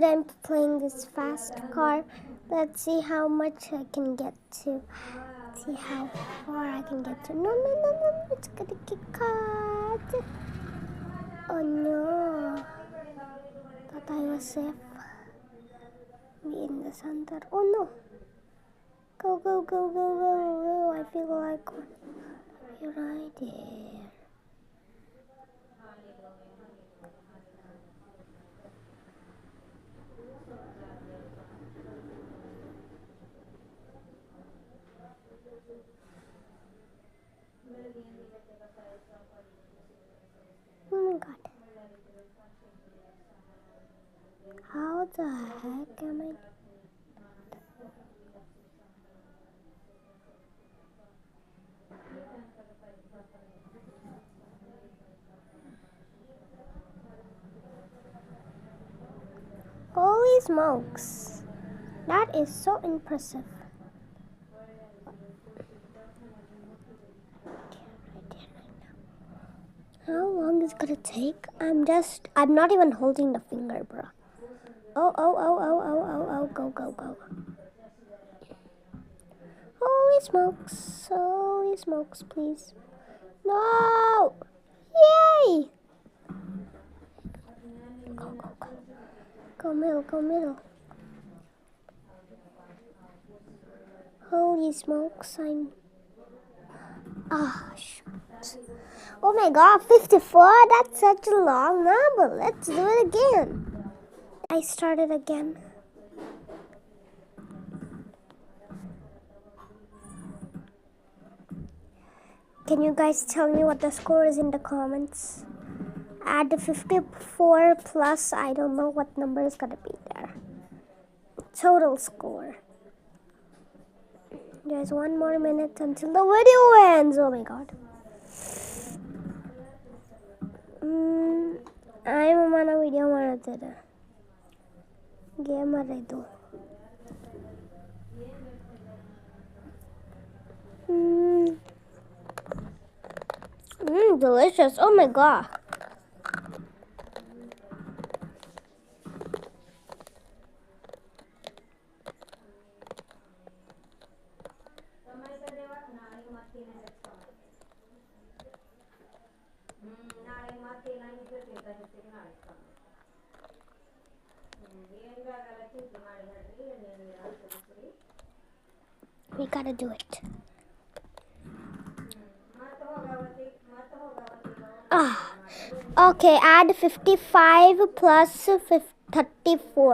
I'm playing this fast car. Let's see how much I can get to. See how far I can get to. No, it's gonna get caught. Oh no. Thought I was safe. Be in the center. Oh no. Go. I feel like you're right there. Oh my god. How the heck am I? Holy smokes. That is so impressive. How long is it gonna take? I'm not even holding the finger, bro. Oh, go. Holy smokes, please. No! Yay! Go middle. Holy smokes, shoot. Oh my god, 54? That's such a long number. Let's do it again. I started again. Can you guys tell me what the score is in the comments? Add the 54 plus, I don't know what number is gonna be there. Total score. There's 1 more minute until the video ends. Oh my god. I'm mana video ಮಾಡ್ತಿದ್ದೆ gamer ಇದು delicious. Oh my god. We gotta do it. Okay, add 55 plus 34.